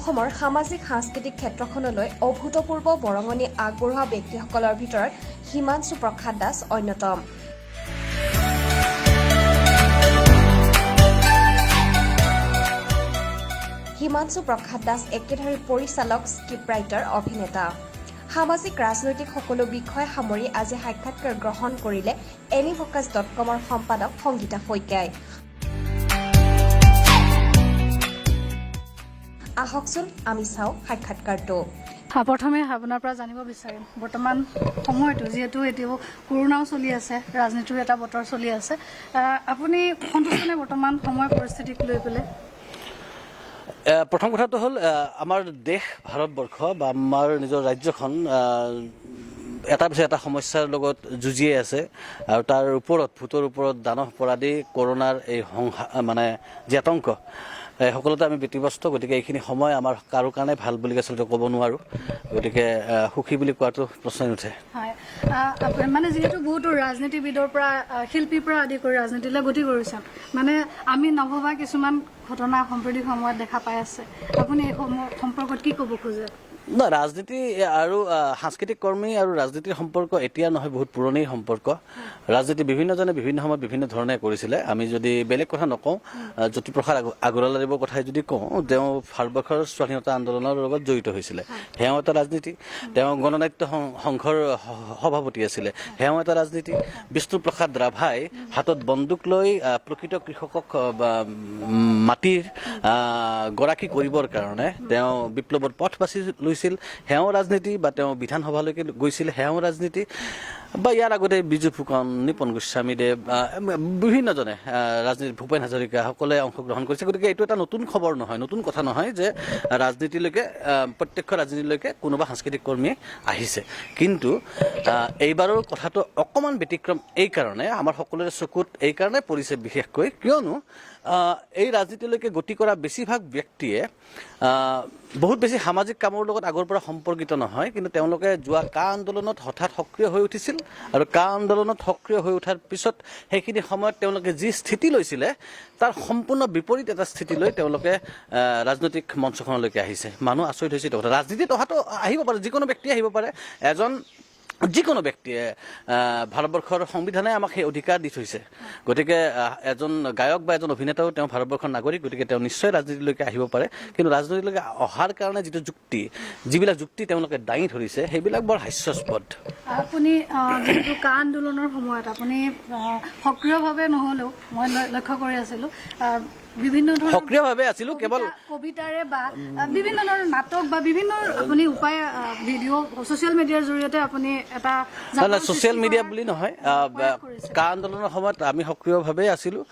অসমৰ সামাজিক সাংস্কৃতিক ক্ষেত্ৰখনলৈ অভূতপূৰ্ব বৰঙণি আগবঢ়োৱা ব্যক্তিসকলৰ ভিতৰত হিমাংশু প্ৰসাদ দাস অন্যতম। হিমাংশু প্ৰসাদ দাস একেধাৰে পৰিচালক, স্ক্ৰিপ্ট ৰাইটাৰ, অভিনেতা। সামাজিক ৰাজনৈতিক সকলো বিষয় সামৰি আজি সাক্ষাৎকাৰ গ্ৰহণ কৰিলে এনিভকাছ.কমৰ সম্পাদক সংগীতা শইকীয়াই। আহকচোন আমি চাওঁ সাক্ষাৎকাৰটো। প্ৰথমে আপোনাৰ পৰা জানিব বিচাৰিম, বৰ্তমান সময়টো যিহেতু এতিয়াও কৰোণাও চলি আছে, ৰাজনীতিৰ এটা বতৰ চলি আছে, আপুনি সন্তুষ্টনে বৰ্তমান সময় পৰিস্থিতিক লৈ পেলাই? প্ৰথম কথাটো হ'ল আমাৰ দেশ ভাৰতবৰ্ষ বা আমাৰ নিজৰ ৰাজ্যখন এটা পিছত এটা সমস্যাৰ লগত যুঁজিয়ে আছে আৰু তাৰ ওপৰত ভূতৰ ওপৰত দানৱ পৰাদি কৰোণাৰ এই মানে যি আতংক সকলোতে আমি ব্যতিব্যস্ত। গতিকে এইখিনি সময় আমাৰ কাৰো কাৰণে ভাল বুলি আচলতে ক'ব নোৱাৰোঁ। গতিকে সুখী বুলি কোৱাটো প্ৰশ্নই নুঠে। হয়, মানে যিহেতু বহুতো ৰাজনীতিবিদৰ পৰা শিল্পীৰ পৰা আদি কৰি ৰাজনীতিলৈ গতি কৰিছে, মানে আমি নভবা কিছুমান ঘটনা সাম্প্ৰতিক সময়ত দেখা পাই আছে, আপুনি এই সম্পৰ্কত কি ক'ব খোজে? নহয়, ৰাজনীতি আৰু সাংস্কৃতিক কৰ্মী আৰু ৰাজনীতিৰ সম্পৰ্ক এতিয়া নহয়, বহুত পুৰণি সম্পৰ্ক। ৰাজনীতি বিভিন্নজনে বিভিন্ন সময়ত বিভিন্ন ধৰণে কৰিছিলে। আমি যদি বেলেগ কথা নকওঁ, জ্যোতিপ্ৰসাদ আগৰৱালাদেৱৰ কথাই যদি কওঁ, তেওঁ ভাৰতবৰ্ষৰ স্বাধীনতা আন্দোলনৰ লগত জড়িত হৈছিলে, সেয়াও এটা ৰাজনীতি। তেওঁ গণনাট্য সংঘৰ সভাপতি আছিলে, সেয়াও এটা ৰাজনীতি। বিষ্ণুপ্ৰসাদ ৰাভাই হাতত বন্দুক লৈ প্ৰকৃত কৃষকক মাটিৰ গৰাকী কৰিবৰ কাৰণে তেওঁ বিপ্লৱৰ পথ বাছি লৈছিল, সেয়াও ৰাজনীতি। বা তেওঁ বিধানসভালৈকে গৈছিল, সেয়াও ৰাজনীতি। বা ইয়াৰ আগতে বিজু ফুকন, নিপন গোস্বামীদেৱ, বিভিন্নজনে ৰাজনীতি, ভূপেন হাজৰিকা সকলোৱে অংশগ্ৰহণ কৰিছে। গতিকে এইটো এটা নতুন খবৰ নহয়, নতুন কথা নহয় যে ৰাজনীতিলৈকে, প্ৰত্যক্ষ ৰাজনীতিলৈকে কোনোবা সাংস্কৃতিক কৰ্মীয়ে আহিছে। কিন্তু এইবাৰৰ কথাটো অকণমান ব্যতিক্ৰম এইকাৰণে, আমাৰ সকলোৰে চকুত এইকাৰণে পৰিছে বিশেষকৈ, কিয়নো এই ৰাজনীতিলৈকে গতি কৰা বেছিভাগ ব্যক্তিয়ে বহুত বেছি সামাজিক কামৰ লগত আগৰ পৰা সম্পৰ্কিত নহয়, কিন্তু তেওঁলোকে যোৱা কা আন্দোলনত হঠাৎ সক্ৰিয় হৈ উঠিছিল আৰু কা আন্দোলনত সক্ৰিয় হৈ উঠাৰ পিছত সেইখিনি সময়ত তেওঁলোকে যি স্থিতি লৈছিলে তাৰ সম্পূৰ্ণ বিপৰীত এটা স্থিতি লৈ তেওঁলোকে ৰাজনৈতিক মঞ্চখনলৈকে আহিছে। মানুহ আচৰিত হৈছে এইটো কথা। ৰাজনীতিত অহাটো আহিব পাৰে, যিকোনো ব্যক্তি আহিব পাৰে, যিকোনো ব্যক্তিয়ে, ভাৰতবৰ্ষৰ সংবিধানে আমাক সেই অধিকাৰ দি থৈছে। গতিকে এজন গায়ক বা এজন অভিনেতাও তেওঁ ভাৰতবৰ্ষৰ নাগৰিক, গতিকে তেওঁ নিশ্চয় ৰাজনীতিলৈকে আহিব পাৰে। কিন্তু ৰাজনীতিলৈকে অহাৰ কাৰণে যিবিলাক যুক্তি তেওঁলোকে দাঙি ধৰিছে, সেইবিলাক বৰ হাস্যাস্পদ। আপুনি যিহেতু কা আন্দোলনৰ সময়ত আপুনি সক্ৰিয়ভাৱে নহ'লেও মই লক্ষ্য কৰি আছিলোঁ, বিভিন্ন ধৰণৰ সক্ৰিয়ভাৱে আছিলোঁ, কেৱল কবিতাৰে বা বিভিন্ন ধৰণৰ নাটক বা বিভিন্ন আপুনি উপায় ভিডিঅ' ছ'চিয়েল মিডিয়াৰ জৰিয়তে আপুনি এটা ছ'চিয়েল মিডিয়া বুলি নহয়, কা আন্দোলনৰ সময়ত আমি সক্ৰিয়ভাৱে আছিলোঁ।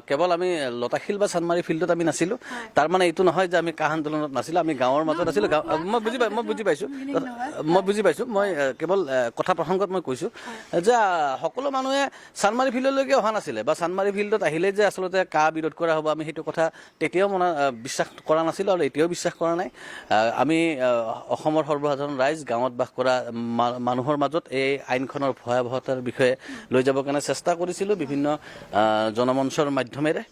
কেৱল আমি লতাশিল বা চানমাৰী ফিল্ডত আমি নাছিলোঁ। তাৰমানে এইটো নহয় যে আমি কা আন্দোলনত নাছিলোঁ, আমি গাঁৱৰ মাজত আছিলোঁ। মই বুজি পাইছোঁ। মই কেৱল কথা প্ৰসংগত মই কৈছোঁ যে সকলো মানুহে চানমাৰী ফিল্ডলৈকে অহা নাছিলে, বা চানমাৰী ফিল্ডত আহিলে যে আচলতে কা বিৰোধ কৰা হ'ব, আমি সেইটো কথা তেতিয়াও বিশ্বাস কৰা নাছিলোঁ আৰু এতিয়াও বিশ্বাস কৰা নাই। আমি অসমৰ সৰ্বসাধাৰণ ৰাইজ, গাঁৱত বাস কৰা মানুহৰ মাজত এই আইনখনৰ ভয়াৱহতাৰ বিষয়ে লৈ যাবৰ কাৰণে চেষ্টা কৰিছিলোঁ বিভিন্ন জনমঞ্চৰ মাধ্যমেৰে।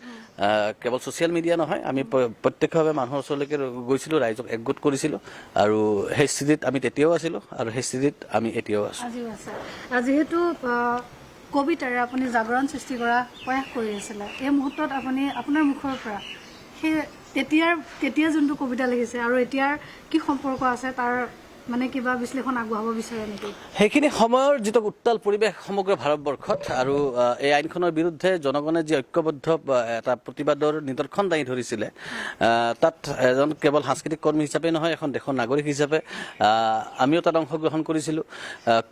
কেৱল ছ'চিয়েল মিডিয়া নহয়, আমি প্ৰত্যক্ষভাৱে মানুহৰ ওচৰলৈকে গৈছিলোঁ, ৰাইজক একগোট কৰিছিলোঁ, আৰু সেই স্থিতিত আমি তেতিয়াও আছিলোঁ আৰু সেই স্থিতিত আমি এতিয়াও আছোঁ। যিহেতু কবিতাৰে আপুনি জাগৰণ সৃষ্টি কৰা প্ৰয়াস কৰি আছিলে, এই মুহূৰ্তত আপুনি আপোনাৰ মুখৰ পৰা সেই তেতিয়া যোনটো কবিতা লিখিছে আৰু এতিয়াৰ কি সম্পৰ্ক আছে, তাৰ মানে কিবা বিশ্লেষণ আগবঢ়াব বিচাৰে নেকি? সেইখিনি সময়ৰ যিটো উত্তাল পৰিৱেশ সমগ্ৰ ভাৰতবৰ্ষত, আৰু এই আইনখনৰ বিৰুদ্ধে জনগণে যি ঐক্যবদ্ধ এটা প্ৰতিবাদৰ নিদৰ্শন দাঙি ধৰিছিলে, তাত এজন কেৱল সাংস্কৃতিক কৰ্মী হিচাপে নহয়, এখন দেশৰ নাগৰিক হিচাপে আমিও তাত অংশগ্ৰহণ কৰিছিলোঁ।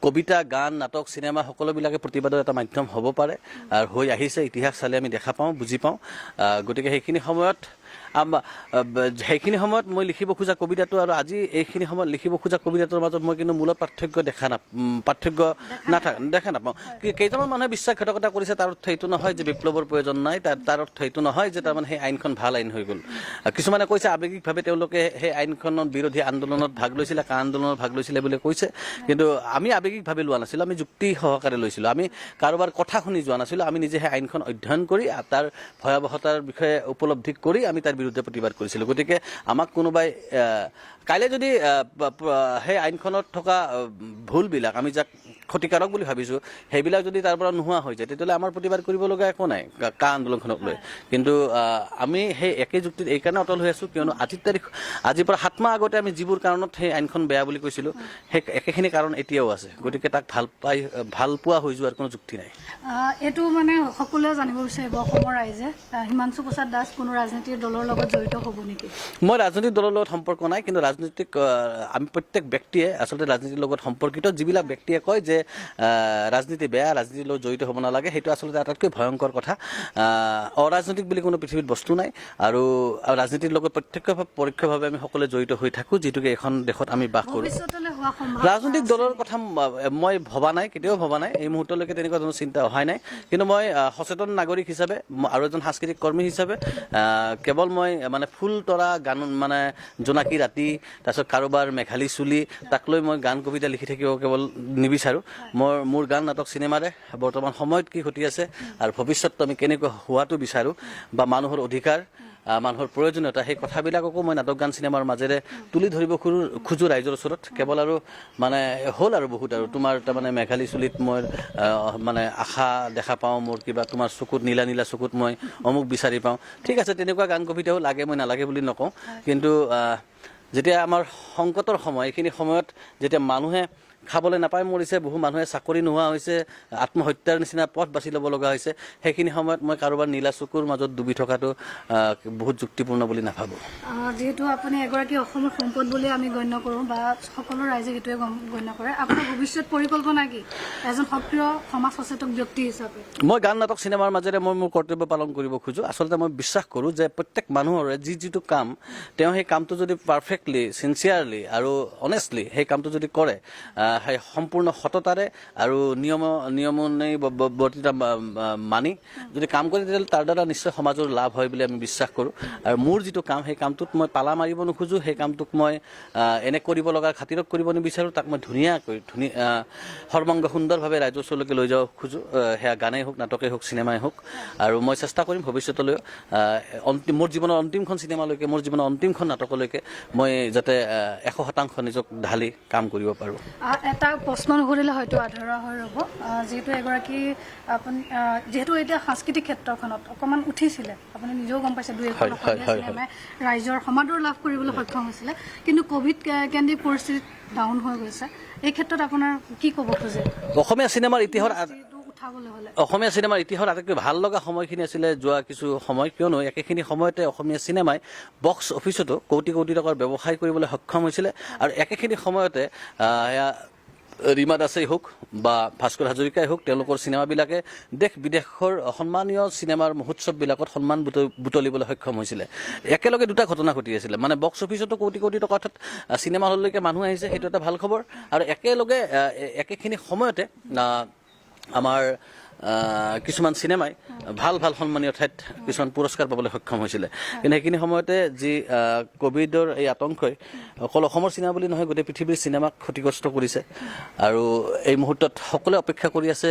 কবিতা, গান, নাটক, চিনেমা সকলোবিলাকে প্ৰতিবাদৰ এটা মাধ্যম হ'ব পাৰে আৰু হৈ আহিছে। ইতিহাস চালে আমি দেখা পাওঁ, বুজি পাওঁ। গতিকে সেইখিনি সময়ত মই লিখিব খোজা কবিতাটো আৰু আজি এইখিনি সময়ত লিখিব খোজা কবিতাটোৰ মাজত মই কিন্তু মূলত পাৰ্থক্য দেখা নাপাওঁ। কেইটামান মানুহে বিশ্বাসঘাতকতা কৰিছে, তাৰ অৰ্থ এইটো নহয় যে বিপ্লৱৰ প্ৰয়োজন নাই, তাৰ অৰ্থ এইটো নহয় যে তাৰমানে সেই আইনখন ভাল আইন হৈ গ'ল। কিছুমানে কৈছে আৱেগিকভাৱে তেওঁলোকে সেই আইনখনৰ বিৰোধী আন্দোলনত ভাগ লৈছিলে, কা আন্দোলনত ভাগ লৈছিলে বুলি কৈছে, কিন্তু আমি আৱেগিকভাৱে লোৱা নাছিলোঁ, আমি যুক্তি সহকাৰে লৈছিলোঁ। আমি কাৰোবাৰ কথা শুনি যোৱা নাছিলোঁ, আমি নিজে সেই আইনখন অধ্যয়ন কৰি তাৰ ভয়াৱহতাৰ বিষয়ে উপলব্ধি কৰি আমি তাৰ বিৰুদ্ধে প্ৰতিবাদ কৰিছিলোঁ। গতিকে আমাক কোনোবাই কাইলৈ যদি সেই আইনখনত থকা ভুলবিলাক আমি যাক ক্ষতিকাৰক বুলি ভাবিছোঁ সেইবিলাক যদি তাৰ পৰা নোহোৱা হৈ যায় তেতিয়াহ'লে আমাৰ প্ৰতিবাদ কৰিব লগা একো নাই কা আন্দোলনখনক লৈ। কিন্তু আমি সেই একে যুক্তিত এইকাৰণে অটল হৈ আছোঁ কিয়নো আজিৰ পৰা 7 মাহ আগতে আমি যিবোৰ কাৰণত সেই আইনখন বেয়া বুলি কৈছিলোঁ সেই একেখিনি কাৰণ এতিয়াও আছে। গতিকে তাক ভাল পোৱা হৈ যোৱাৰ কোনো যুক্তি নাই। এইটো মানে সকলোৱে জানিব বিচাৰিব অসমৰ ৰাইজে হিমাংশু প্ৰসাদ দাস কোনো ৰাজনীতিৰ দলৰ লগত জড়িত হ'ব নেকি? মই ৰাজনৈতিক দলৰ লগত সম্পৰ্ক নাই, কিন্তু আমি প্ৰত্যেক ব্যক্তিয়ে আচলতে ৰাজনীতিৰ লগত সম্পৰ্কিত। যিবিলাক ব্যক্তিয়ে কয় যে ৰাজনীতি বেয়া, ৰাজনীতিৰ লগত জড়িত হ'ব নালাগে, সেইটো আচলতে আটাইতকৈ ভয়ংকৰ কথা। অৰাজনৈতিক বুলি কোনো পৃথিৱীত বস্তু নাই আৰু ৰাজনীতিৰ লগত পৰোক্ষভাৱে আমি সকলোৱে জড়িত হৈ থাকোঁ, যিটোকে এখন দেশত আমি বাস কৰোঁ। ৰাজনৈতিক দলৰ কথা মই ভবা নাই, কেতিয়াও ভবা নাই, এই মুহূৰ্তলৈকে তেনেকুৱা ধৰণৰ চিন্তা অহাই নাই। কিন্তু মই সচেতন নাগৰিক হিচাপে আৰু এজন সাংস্কৃতিক কৰ্মী হিচাপে কেৱল মই মানে ফুল তৰা গান মানে জোনাকী ৰাতি তাৰপিছত কাৰোবাৰ মেঘালী চুলি তাক লৈ মই গান কবিতা লিখি থাকিব কেৱল নিবিচাৰোঁ। মোৰ গান নাটক চিনেমাৰে বৰ্তমান সময়ত কি ঘটি আছে আৰু ভৱিষ্যতটো আমি কেনেকৈ হোৱাটো বিচাৰোঁ বা মানুহৰ অধিকাৰ, মানুহৰ প্ৰয়োজনীয়তা, সেই কথাবিলাককো মই নাটক গান চিনেমাৰ মাজেৰে তুলি ধৰিব খোজোঁ ৰাইজৰ ওচৰত। কেৱল আৰু মানে হ'ল আৰু বহুত আৰু তোমাৰ তাৰমানে মেঘালী চুলিত মই মানে আশা দেখা পাওঁ, মোৰ কিবা তোমাৰ চকুত নীলা নীলা চকুত মই অমুক বিচাৰি পাওঁ। ঠিক আছে, তেনেকুৱা গান কবিতাও লাগে, মই নালাগে বুলি নকওঁ। কিন্তু যেতিয়া আমাৰ সংকটৰ সময়, এইখিনি সময়ত যেতিয়া মানুহে খাবলৈ নাপাই মৰিছে, বহু মানুহে চাকৰি নোহোৱা হৈছে, আত্মহত্যাৰ নিচিনা পথ বাছি ল'ব লগা হৈছে, সেইখিনি সময়ত মই কাৰোবাৰ নীলা চকুৰ মাজত ডুবি থকাটো বহুত যুক্তিপূৰ্ণ বুলি নাভাবোঁ। যিহেতু আপুনি এগৰাকী অসমৰ সম্পদ বুলি আমি গণ্য কৰোঁ বা সকলো ৰাইজে সেইটোৱে গণ্য কৰে, আপোনাৰ ভৱিষ্যত পৰিকল্পনা কি এজন সক্ৰিয় সমাজ সচেতন ব্যক্তি হিচাপে? মই গান নাটক চিনেমাৰ মাজেৰে মই মোৰ কৰ্তব্য পালন কৰিব খোজোঁ। আচলতে মই বিশ্বাস কৰোঁ যে প্ৰত্যেক মানুহৰে যিটো কাম, তেওঁ সেই কামটো যদি পাৰফেক্টলি, চিনচিয়াৰলি আৰু অনেষ্টলি সেই কামটো যদি কৰে, সেই সম্পূৰ্ণ সততাৰে আৰু নিয়মানুবৰ্তিতা মানি যদি কাম কৰে, তেতিয়াহ'লে তাৰ দ্বাৰা নিশ্চয় সমাজৰ লাভ হয় বুলি আমি বিশ্বাস কৰোঁ। আৰু মোৰ যিটো কাম, সেই কামটোত মই পালা মাৰিব নোখোজোঁ, সেই কামটোক মই এনে কৰিব লগা খাতিৰত কৰিব নিবিচাৰোঁ, তাক মই ধুনীয়াকৈ সৰ্বাংগ সুন্দৰভাৱে ৰাইজৰ ওচৰলৈকে লৈ যাব খোজোঁ। সেয়া গানেই হওক, নাটকেই হওক, চিনেমাই হওক। আৰু মই চেষ্টা কৰিম ভৱিষ্যতলৈ মোৰ জীৱনৰ অন্তিমখন চিনেমালৈকে, মোৰ জীৱনৰ অন্তিমখন নাটকলৈকে মই যাতে 100% নিজক ঢালি কাম কৰিব পাৰোঁ। এটা প্ৰশ্ন নুসুধিলে হয়তো আধৰুৱা হৈ ৰ'ব। যিহেতু এতিয়া সাংস্কৃতিক ক্ষেত্ৰখনত অকণমান উঠিছিলে, আপুনি নিজেও গম পাইছে, 2-এখন অসমীয়া চিনেমাই ৰাইজৰ সমাদৰ লাভ কৰিবলৈ সক্ষম হৈছিলে, কিন্তু ক'ভিড কেন্দ্ৰিক পৰিস্থিতিত ডাউন হৈ গৈছে। এই ক্ষেত্ৰত আপোনাৰ কি ক'ব খোজে? অসমীয়া চিনেমাৰ ইতিহাসৰ আটাইতকৈ ভাল লগা সময়খিনি আছিলে যোৱা কিছু সময়, কিয়নো একেখিনি সময়তে অসমীয়া চিনেমাই বক্স অফিচতো কোটি কোটি টকাৰ ব্যৱসায় কৰিবলৈ সক্ষম হৈছিলে। আৰু একেখিনি সময়তে ৰীমা দাসেই হওক বা ভাস্কৰ হাজৰিকাই হওক, তেওঁলোকৰ চিনেমাবিলাকে দেশ বিদেশৰ সন্মানীয় চিনেমাৰ মহোৎসৱবিলাকত সন্মান বুটলিবলৈ সক্ষম হৈছিলে। একেলগে দুটা ঘটনা ঘটি আছিলে, মানে বক্স অফিচতো কোটি কোটি টকা চিনেমা হললৈকে মানুহ আহিছে, সেইটো এটা ভাল খবৰ। আৰু একেলগে একেখিনি সময়তে আমাৰ কিছুমান চিনেমাই ভাল সন্মানীয় ঠাইত কিছুমান পুৰস্কাৰ পাবলৈ সক্ষম হৈছিলে। কিন্তু সেইখিনি সময়তে যি ক'ভিডৰ এই আতংকই অকল অসমৰ চিনেমা বুলি নহয়, গোটেই পৃথিৱীৰ চিনেমাক ক্ষতিগ্ৰস্ত কৰিছে। আৰু এই মুহূৰ্তত সকলোৱে অপেক্ষা কৰি আছে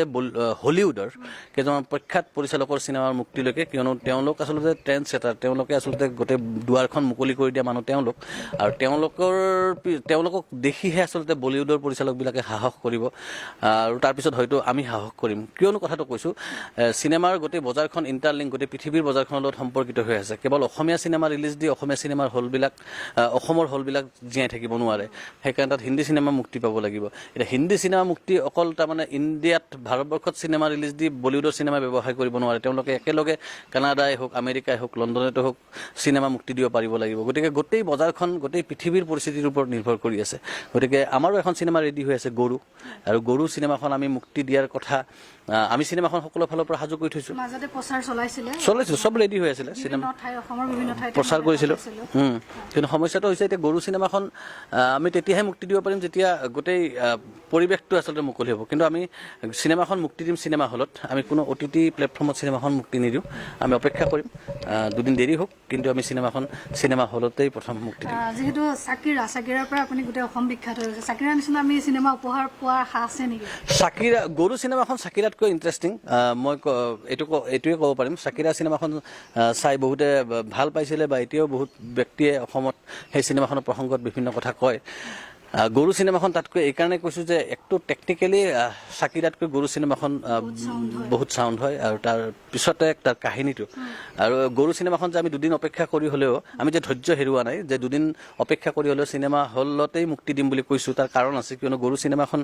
হলিউডৰ কেইজনমান প্ৰখ্যাত পৰিচালকৰ চিনেমাৰ মুক্তিলৈকে, কিয়নো তেওঁলোক আচলতে ট্ৰেণ্ড ছেটাৰ, তেওঁলোকে আচলতে গোটেই দুৱাৰখন মুকলি কৰি দিয়া মানুহ তেওঁলোক। আৰু তেওঁলোকক দেখিহে আচলতে বলিউডৰ পৰিচালকবিলাকে সাহস কৰিব, আৰু তাৰপিছত হয়তো আমি সাহস কৰিম। কিয়নো কথাটো কৈছোঁ, চিনেমাৰ গোটেই বজাৰখন ইণ্টাৰলিংক, গোটেই পৃথিৱীৰ বজাৰখনৰ লগত সম্পৰ্কিত হৈ আছে। কেৱল অসমীয়া চিনেমা ৰিলিজ দি অসমীয়া চিনেমাৰ অসমৰ হলবিলাক জীয়াই থাকিব নোৱাৰে, সেইকাৰণে তাত হিন্দী চিনেমা মুক্তি পাব লাগিব। এতিয়া হিন্দী চিনেমা মুক্তি অকল তাৰমানে ইণ্ডিয়াত, ভাৰতবৰ্ষত চিনেমা ৰিলিজ দি বলিউডৰ চিনেমা ব্যৱসায় কৰিব নোৱাৰে। তেওঁলোকে একেলগে কানাডাই হওক, আমেৰিকাই হওক, লণ্ডনতে হওক চিনেমা মুক্তি দিব পাৰিব লাগিব। গতিকে গোটেই বজাৰখন গোটেই পৃথিৱীৰ পৰিস্থিতিৰ ওপৰত নিৰ্ভৰ কৰি আছে। গতিকে আমাৰো এখন চিনেমা ৰেডি হৈ আছে, গৰু। আৰু গৰু চিনেমাখন আমি মুক্তি দিয়াৰ কথা আমি চিনেমাখন সকলো ফালৰ পৰা সাজু কৰি থৈছোঁ। চলাইছিলোঁ, চব ৰেডি হৈ আছিলে, চিনেমা প্ৰচাৰ কৰিছিলোঁ। কিন্তু সমস্যাটো হৈছে এতিয়া গৰু চিনেমাখন আমি তেতিয়াহে মুক্তি দিব পাৰিম যেতিয়া গোটেই পৰিৱেশটো আচলতে মুকলি হ'ব। কিন্তু আমি চিনেমাখন মুক্তি দিম চিনেমা হলত, আমি কোনো OTT প্লেটফৰ্মত চিনেমাখন মুক্তি নিদিওঁ। আমি অপেক্ষা কৰিম, দুদিন দেৰি হওক, কিন্তু আমি চিনেমাখন চিনেমা হলতেই প্ৰথম মুক্তি দিম। যিহেতু চাকিৰাৰ পৰা আপুনি গোটেই অসম বিখ্যাত হৈ গৈছে, চাকিৰাৰ নিচিনা আমি চিনেমা উপহাৰ পোৱাৰ আশা আছে নেকি? গৰু চিনেমাখন চাকিৰাত আটাইতকৈ ইণ্টাৰেষ্টিং মই এইটোৱে ক'ব পাৰিম চাকিৰা চিনেমাখন চাই বহুতে ভাল পাইছিলে বা এতিয়াও বহুত ব্যক্তিয়ে অসমত সেই চিনেমাখনৰ প্ৰসংগত বিভিন্ন কথা কয় গৰু চিনেমাখন তাতকৈ এইকাৰণে কৈছোঁ যে একটো টেকনিকেলি চাকিৰাতকৈ গৰু চিনেমাখন বহুত চাউণ্ড হয় আৰু তাৰ পিছতে তাৰ কাহিনীটো আৰু গৰু চিনেমাখন যে আমি দুদিন অপেক্ষা কৰি হ'লেও আমি যে ধৈৰ্য হেৰুওৱা নাই যে দুদিন অপেক্ষা কৰি হ'লেও চিনেমা হলতেই মুক্তি দিম বুলি কৈছোঁ তাৰ কাৰণ আছে কিয়নো গৰু চিনেমাখন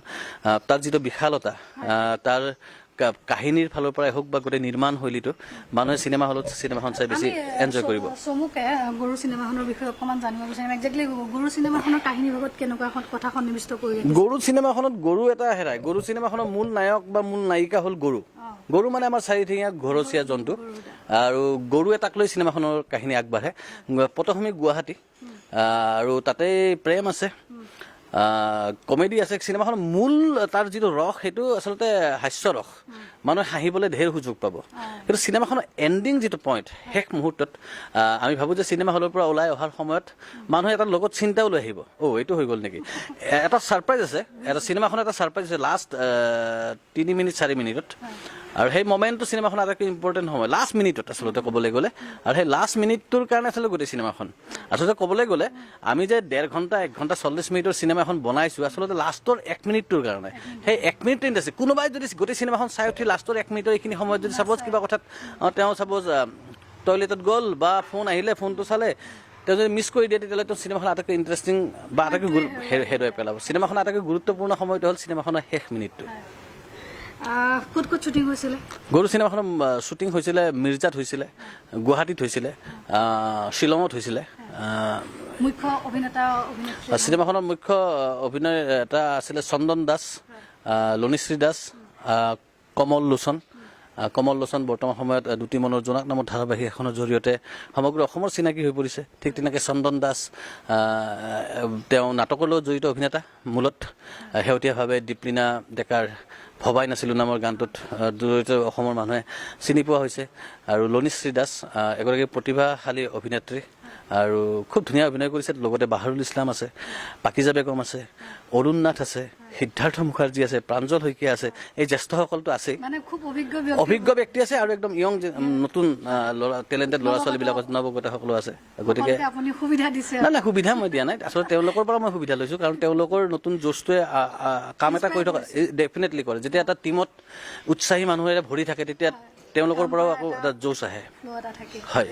তাৰ যিটো বিশালতা তাৰ কাহিনীৰ ফালৰ পৰাই হওক বা গোটেই নিৰ্মাণ শৈলীটো মানুহে চিনেমা হলত চিনেমাখন চাই বেছি এনজয় কৰিব চমুকে গৰু চিনেমাখনৰ বিষয়ে অকণমান জানিব বিচাৰিম একজেক্টলি গৰু চিনেমাখনৰ কাহিনী ভাগত কেনেকুৱা কথা সন্নিৱিষ্ট কৰি গৰু চিনেমাখনত গৰু এটা হেৰাই গৰু চিনেমাখনৰ মূল নায়ক বা মূল নায়িকা হ'ল গৰু গৰু মানে আমাৰ চাৰিঠেঙীয়া ঘৰচীয়া জন্তু আৰু গৰু এটাক লৈ চিনেমাখনৰ কাহিনী আগবাঢ়ে পটভূমি গুৱাহাটী আৰু তাতেই প্ৰেম আছে কমেডি আছে চিনেমাখনৰ মূল তাৰ যিটো ৰস সেইটো আচলতে হাস্যৰস মানুহে হাঁহিবলৈ ঢেৰ সুযোগ পাব কিন্তু চিনেমাখনৰ এণ্ডিং যিটো পইণ্ট শেষ মুহূৰ্তত আমি ভাবোঁ যে চিনেমা হলৰ পৰা ওলাই অহাৰ সময়ত মানুহে এটা লগত চিন্তাও লৈ আহিব এইটো হৈ গ'ল নেকি এটা ছাৰপ্ৰাইজ আছে এটা চিনেমাখনৰ এটা ছাৰপ্ৰাইজ আছে লাষ্ট 3 মিনিট 4 মিনিটত আৰু সেই মমেণ্টটো চিনেমাখন আটাইতকৈ ইম্পৰ্টেণ্ট সময় লাষ্ট মিনিটত আচলতে ক'বলৈ গ'লে আৰু সেই লাষ্ট মিনিটটোৰ কাৰণে আচলতে গোটেই চিনেমাখন আচলতে ক'বলৈ গ'লে আমি যে 1.5 ঘণ্টা 1 ঘণ্টা 40 মিনিটৰ চিনেমা এখন বনাইছোঁ আচলতে লাষ্টৰ 1 মিনিটটোৰ কাৰণে সেই 1 মিনিট আছে কোনোবাই যদি গোটেই চিনেমাখন চাই উঠি লাষ্টৰ 1 মিনিটৰ এইখিনি সময়ত যদি চাপ'জ কিবা কথাত তেওঁ চাপ'জ টয়লেটত গ'ল বা ফোন আহিলে ফোনটো চালে তেওঁ যদি মিছ কৰি দিয়ে তেতিয়াহ'লে তেওঁ চিনেমাখন আটাইতকৈ ইণ্টাৰেষ্টিং বা আটাইতকৈ হেৰুৱাই পেলাব চিনেমাখন আটাইতকৈ গুৰুত্বপূৰ্ণ সময়টো হ'ল চিনেমাখনৰ শেষ মিনিটটো ক'ত ক'ত শ্বুটিং হৈছিলে গৰু চিনেমাখনৰ শ্বুটিং হৈছিলে মিৰ্জাত হৈছিলে গুৱাহাটীত হৈছিলে শ্বিলঙত হৈছিলে মুখ্য অভিনেতা চিনেমাখনৰ মুখ্য অভিনয় এটা আছিলে চন্দন দাস লনিশ্ৰী দাস কমল লোচন বৰ্তমান সময়ত দুটি মনৰ জোনাক নামৰ ধাৰাবাহিক এখনৰ জৰিয়তে সমগ্ৰ অসমৰ চিনাকি হৈ পৰিছে ঠিক তেনেকৈ চন্দন দাস তেওঁ নাটকৰ লগত জড়িত অভিনেতা মূলত শেহতীয়াভাৱে দীপলিনা ডেকাৰ ভবাই নাছিলোঁ নামৰ গানটোত জড়িত অসমৰ মানুহে চিনি পোৱা হৈছে আৰু লনিশ্ৰী দাস এগৰাকী প্ৰতিভাশালী অভিনেত্ৰী আৰু খুব ধুনীয়া অভিনয় কৰিছে লগতে বাহাৰুল ইছলাম আছে পাকিজা বেগম আছে অৰুণ নাথ আছে সিদ্ধাৰ্থ মুখাৰ্জী আছে প্ৰাঞ্জল শইকীয়া আছে এই জ্যেষ্ঠসকলতো আছে মানে খুব অভিজ্ঞ ব্যক্তি আছে আৰু একদম ইয়ং নতুন টেলেণ্টেড ল'ৰা ছোৱালীবিলাক নৱগতাসকলো আছে গতিকে আপুনি সুবিধা দিছে নাই সুবিধা মই দিয়া নাই আচলতে তেওঁলোকৰ পৰা মই সুবিধা লৈছোঁ কাৰণ তেওঁলোকৰ নতুন জোচটোৱে কাম এটা কৰি থকা ডেফিনেটলি কৰে যেতিয়া এটা টীমত উৎসাহী মানুহেৰে ভৰি থাকে তেতিয়া তেওঁলোকৰ পৰাও আকৌ এটা জোচ আহে হয়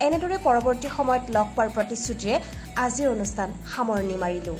এনেদৰে পৰৱৰ্তী সময়ত লগ পোৱাৰ প্ৰতিশ্ৰুতিৰে আজিৰ অনুষ্ঠান সামৰণি মাৰিলোঁ।